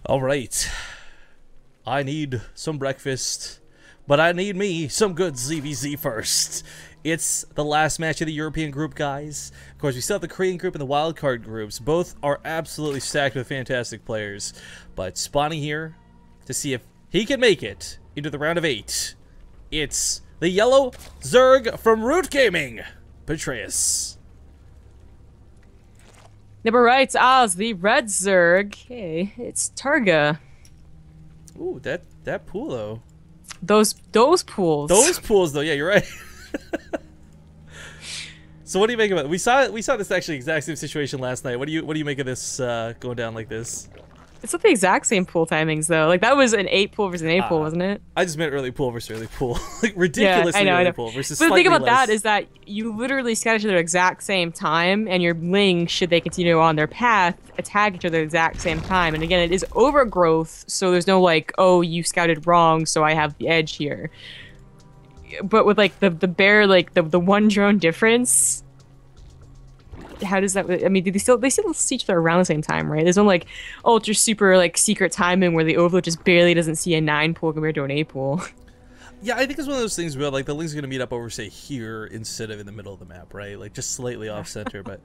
All right. I need some breakfast, but I need me some good ZVZ first. It's the last match of the European group, guys. Of course, we still have the Korean group and the wildcard groups. Both are absolutely stacked with fantastic players. But spawning here to see if he can make it into the round of 8. It's the yellow Zerg from Root Gaming, Petraeus. Number right as the red Zerg. Hey, it's TargA. Ooh, that pool though. Those pools. Those pools though, yeah, you're right. So what do you make of it? We saw this actually exact same situation last night. What do you make of this going down like this? It's not the exact same pool timings though. Like that was an 8 pool versus an 8 pool, wasn't it? I just meant early pool versus early pool. Like ridiculously I know. early pool versus But the thing about less. that is that you literally scout each other at the exact same time, and your Ling, should they continue on their path, attack each other at the exact same time. And again, it is overgrowth, so there's no like, oh, you scouted wrong, so I have the edge here. But with like the bare like the one drone difference, how does that? I mean, they still see each other around the same time, right? There's no like ultra super like secret timing where the Overlord just barely doesn't see a 9 pool compared to an 8 pool. Yeah, I think it's one of those things where like the Ling's gonna meet up over say here instead of in the middle of the map, right? Like just slightly off center, but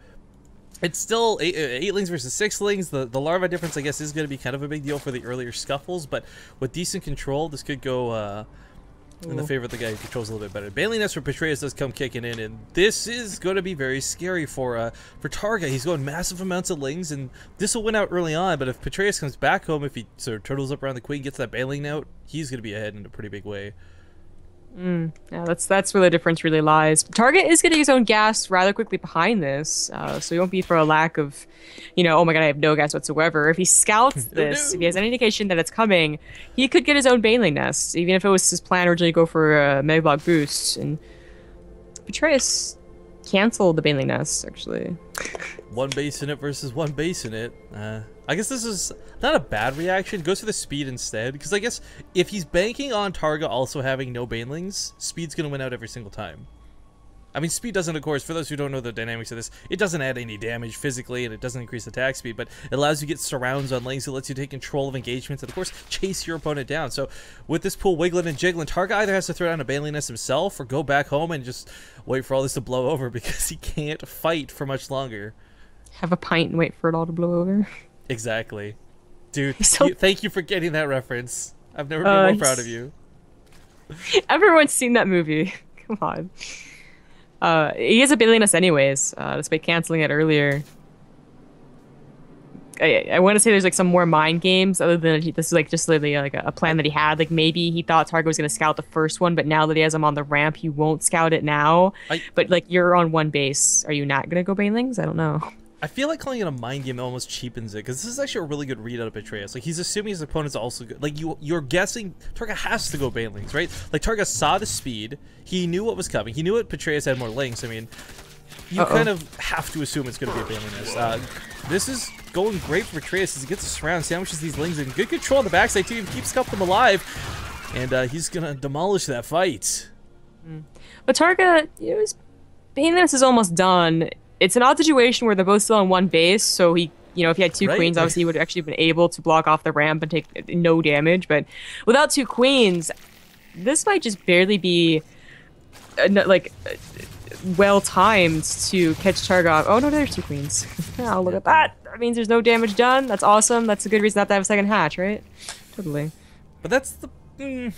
it's still 8 Lings versus 6 Lings. The larva difference, I guess, is gonna be kind of a big deal for the earlier scuffles, but with decent control, this could go in the favor of the guy who controls a little bit better. Bailiness for Petraeus does come kicking in, and this is going to be very scary for TargA. He's going massive amounts of Lings, and this will win out early on, but if Petraeus comes back home, if he sort of turtles up around the queen, gets that bailing out, he's going to be ahead in a pretty big way. Yeah, that's where the difference really lies. TargA is getting his own gas rather quickly behind this, so he won't be for a lack of, oh my god, I have no gas whatsoever. If he scouts this, if he has any indication that it's coming, he could get his own bailing nest, even if it was his plan originally to go for a Mega Block boost. And Petraeus canceled the bailing nest, actually. One base in it versus one base in it. I guess this is not a bad reaction. Goes for the speed instead, because I guess if he's banking on TargA also having no banelings, speed's going to win out every single time. I mean, speed doesn't, of course, for those who don't know the dynamics of this, it doesn't add any damage physically, and it doesn't increase attack speed, but it allows you to get surrounds on lanes. It lets you take control of engagements, and of course, chase your opponent down. So with this pool wiggling and jiggling, TargA either has to throw down a bailing nest himself, or go back home and just wait for all this to blow over, because he can't fight for much longer. Have a pint and wait for it all to blow over. Exactly. Dude, thank you for getting that reference. I've never been more proud of you. Everyone's seen that movie. Come on. He has a bailing nest anyways, despite canceling it earlier. I want to say there's like some more mind games other than this is like just literally like a plan that he had. Like maybe he thought TargA was going to scout the first one, but now that he has him on the ramp, he won't scout it now. But like you're on one base. Are you not going to go bailings? I don't know. I feel like calling it a mind game almost cheapens it, because this is actually a really good read out of Petraeus. Like, he's assuming his opponent's also good. Like, you're guessing TargA has to go bailings, right? Like, TargA saw the speed. He knew what was coming. He knew what Petraeus had more links. I mean, you kind of have to assume it's going to be a bailing nest. This is going great for Petraeus as he gets a surround, sandwiches these lings in good control on the backside, too. He keeps them alive, and he's going to demolish that fight. But TargA, his bailing nest is almost done. It's an odd situation where they're both still on one base, so he, if he had 2 queens, obviously he would have actually been able to block off the ramp and take no damage, but without 2 queens, this might just barely be, well-timed to catch TargA off. Oh no, there's 2 queens. Oh, look at that! That means there's no damage done. That's awesome. That's a good reason not to have a second hatch, right? Totally. But that's the...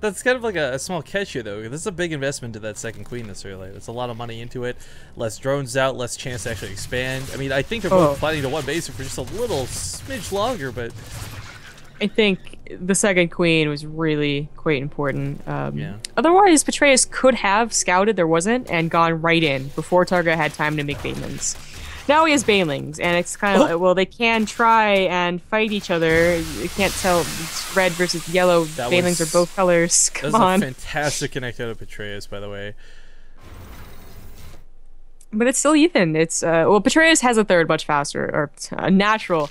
That's kind of like a small catch here, though. This is a big investment to that second queen this early. It's a lot of money into it. Less drones out, less chance to actually expand. I mean, I think they're both fighting to one base for just a little smidge longer, but... I think the second queen was really quite important. Otherwise, Petraeus could have scouted, there wasn't, and gone right in before TargA had time to make bailings. Now he has bailings, and it's kind of well, they can try and fight each other. You can't tell it's red versus yellow. Bailings are both colors. Come on. That was a fantastic connect out of Petraeus, by the way. But it's still even. It's well, Petraeus has a third much faster, or a natural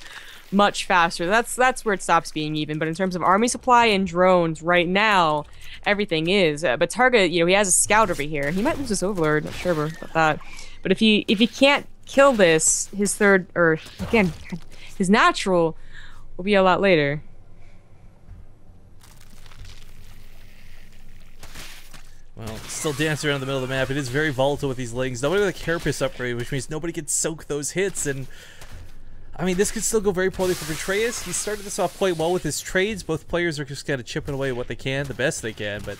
much faster. That's where it stops being even. But in terms of army supply and drones, right now, everything is. But TargA, he has a scout over here. He might lose his Overlord. Not sure about that. But if he can't kill this, his third, or again, his natural will be a lot later. Well, still dancing around the middle of the map. It is very volatile with these lings. Nobody with a carapace upgrade, which means nobody can soak those hits. And I mean, this could still go very poorly for Petraeus. He started this off quite well with his trades. Both players are just kind of chipping away at what they can, the best they can. But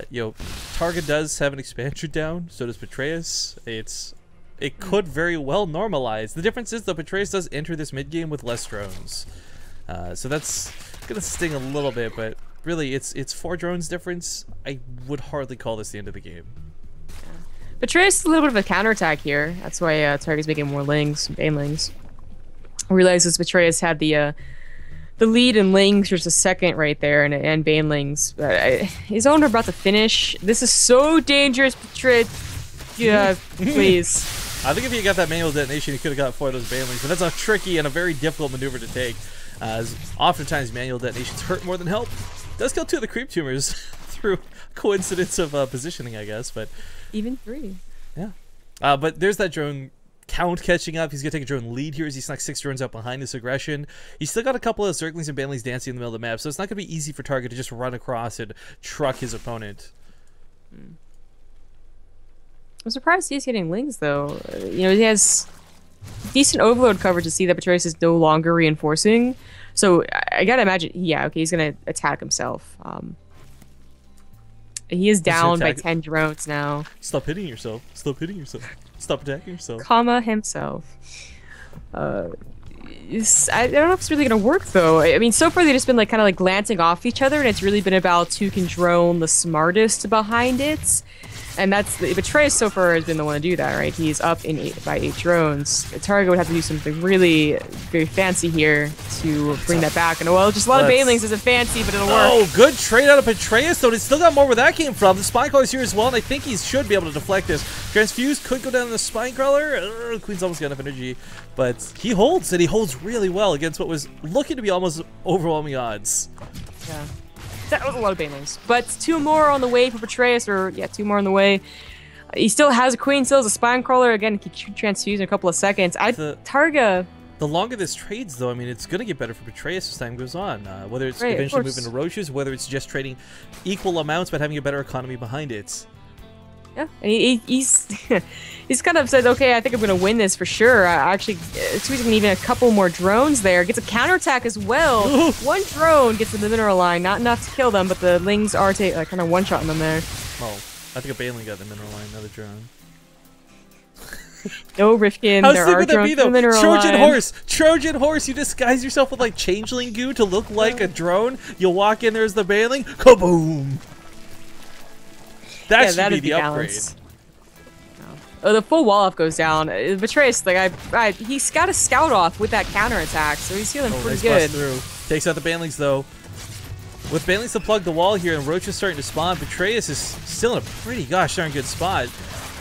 you know, TargA does have an expansion down. So does Petraeus. It could very well normalize. The difference is though, Petraeus does enter this mid game with less drones. So that's gonna sting a little bit, but really, it's 4 drones difference. I would hardly call this the end of the game. Petraeus is a little bit of a counterattack here. That's why TargA's making more lings, banelings. I realizes Petraeus had the lead in lings just a second right there, and banelings. His own are about to finish. This is so dangerous, Petraeus. Yeah, please. I think if you got that manual detonation, you could have got 4 of those banelings, but that's a tricky and a very difficult maneuver to take. As oftentimes manual detonations hurt more than help. Does kill 2 of the creep tumors through coincidence of positioning, I guess, but even 3. Yeah. But there's that drone count catching up. He's gonna take a drone lead here as he snuck 6 drones out behind this aggression. He's still got a couple of circlings and banelings dancing in the middle of the map, so it's not gonna be easy for TargA to just run across and truck his opponent. I'm surprised he's getting lings though. You know, he has decent overload coverage to see that Petraeus is no longer reinforcing. So I gotta imagine, yeah, okay, he's gonna attack himself. He is down by 10 drones now. Stop hitting yourself. Stop hitting yourself. Stop attacking yourself. Comma himself. I don't know if it's really gonna work though. I mean, so far they've just been like kind of like glancing off each other, and it's really been about who can drone the smartest behind it. And that's Petraeus so far has been the one to do that, right? He's up in by 8 drones. TargA would have to do something really very fancy here to bring that back. And well, just a lot of banelings isn't fancy, but it'll work. Oh, good trade out of Petraeus, though. He's still got more where that came from. The spine crawler's here as well, and I think he should be able to deflect this. Transfuse could go down the spine crawler. Queen's almost got enough energy, but he holds, and he holds really well against what was looking to be almost overwhelming odds. Yeah. That was a lot of banelings. But 2 more on the way for Petraeus, or yeah, 2 more on the way. He still has a queen, still has a spine crawler. Again, he can transfuse in a couple of seconds. TargA. The longer this trades, though, I mean, it's going to get better for Petraeus as time goes on. Whether it's eventually moving to Roaches, whether it's just trading equal amounts but having a better economy behind it. Yeah, and he's he's kind of said, okay, I think I'm going to win this for sure. Actually, squeezing even a couple more drones there. Gets a counterattack as well. 1 drone gets to the mineral line. Not enough to kill them, but the lings are kind of one-shotting them there. Oh, I think a baneling got the mineral line, another drone. No, Rifkin, there are drones in the mineral Trojan line. horse! Trojan horse! You disguise yourself with like changeling goo to look like a drone. You'll walk in, there's the baneling. Kaboom! That should be the upgrade. Oh, the full wall off goes down. Petraeus, like he's got a scout off with that counterattack, so he's feeling pretty good. Through. Takes out the banelings though. With banelings to plug the wall here and roaches starting to spawn, Petraeus is still in a pretty gosh darn good spot.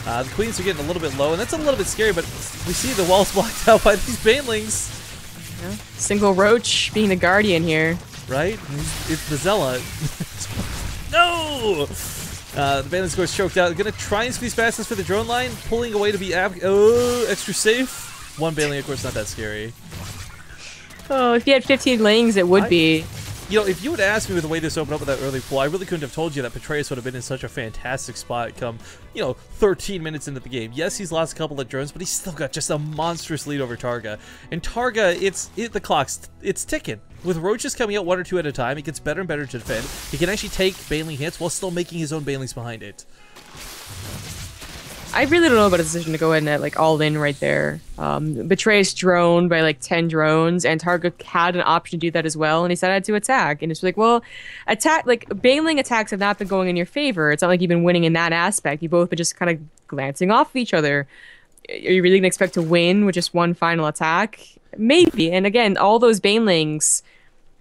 The queens are getting a little bit low, and that's a little bit scary, but we see the walls blocked out by these banelings. Yeah. Single roach being the guardian here. Right? It's the zealot. No! The banelings goes choked out. Gonna try and squeeze past this for the drone line, pulling away to be extra safe. 1 baneling, of course, not that scary. Oh, if you had 15 lings, it would be. You know, if you would ask me with the way this opened up with that early pull, I really couldn't have told you that Petraeus would have been in such a fantastic spot come, 13 minutes into the game. Yes, he's lost a couple of drones, but he's still got just a monstrous lead over TargA. And TargA, the clock's ticking. With roaches coming out 1 or 2 at a time, it gets better and better to defend. He can actually take baneling hits while still making his own banelings behind it. I really don't know about a decision to go ahead and all in right there. Petraeus droned by 10 drones, and TargA had an option to do that as well, and he decided to attack. And it's like, well, baneling attacks have not been going in your favor. It's not like you've been winning in that aspect. You both been just kind of glancing off of each other. Are you really gonna expect to win with just 1 final attack? Maybe. And again, all those banelings,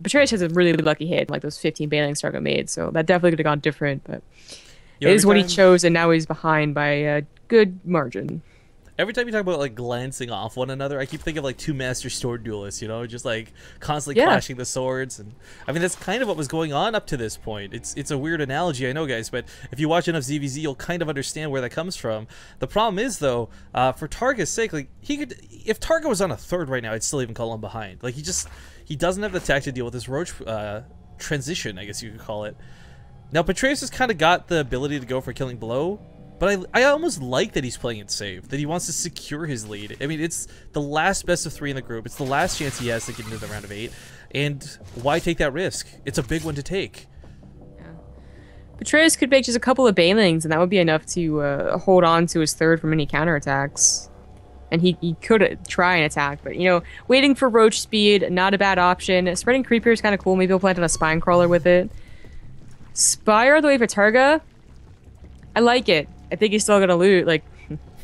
Petraeus has a really lucky hit, like those 15 banelings TargA made, so that definitely could have gone different, but it is what he chose, and now he's behind by a good margin. Every time you talk about like glancing off one another, I keep thinking of like two master sword duelists, you know, just like constantly clashing the swords. And I mean, that's kind of what was going on up to this point. It's a weird analogy, I know, guys, but if you watch enough ZVZ, you'll kind of understand where that comes from. The problem is, though, for TargA's sake, like he could, if TargA was on a third right now, I'd still even call him behind. Like he doesn't have the tech to deal with this Roach transition, I guess you could call it. Now, Petraeus has kind of got the ability to go for killing below. But I almost like that he's playing it safe, that he wants to secure his lead. I mean, it's the last best of 3 in the group. It's the last chance he has to get into the round of 8. And why take that risk? It's a big one to take. Yeah. Petraeus could make just a couple of banelings, and that would be enough to hold on to his third from any counterattacks. And he could try and attack, but, you know, waiting for Roach speed, not a bad option. Spreading Creeper is kind of cool. Maybe he'll plant on a Spine Crawler with it. Spire the way for TargA. I like it. I think he's still gonna lose, like,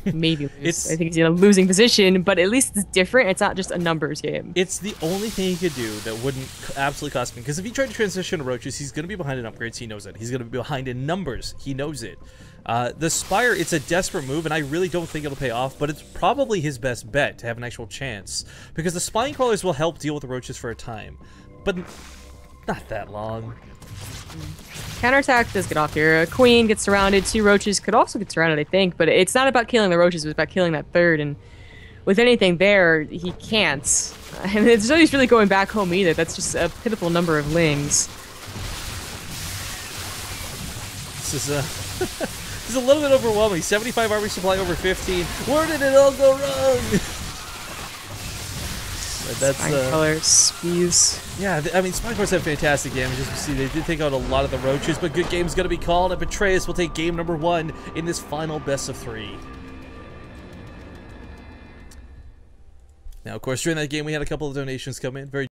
maybe lose. I think he's in a losing position, but at least it's different. It's not just a numbers game. It's the only thing he could do that wouldn't absolutely cost him. Because if he tried to transition to Roaches, he's gonna be behind in upgrades. He knows it. He's gonna be behind in numbers. He knows it. The Spire, it's a desperate move, and I really don't think it'll pay off. But it's probably his best bet to have an actual chance, because the Spine Crawlers will help deal with the Roaches for a time, but not that long. Counterattack does get off here. Queen gets surrounded. 2 Roaches could also get surrounded, I think. But it's not about killing the Roaches. It's about killing that third. And with anything there, he can't. And it's no use really going back home either. That's just a pitiful number of lings. This is this is a little bit overwhelming. 75 army supply over 15. Where did it all go wrong? That's color speeds. Yeah, I mean, Spine Crawlers have fantastic damage. As you see, they did take out a lot of the Roaches, but good game's going to be called, and Petraeus will take game number 1 in this final best of 3. Now, of course, during that game, we had a couple of donations come in. Very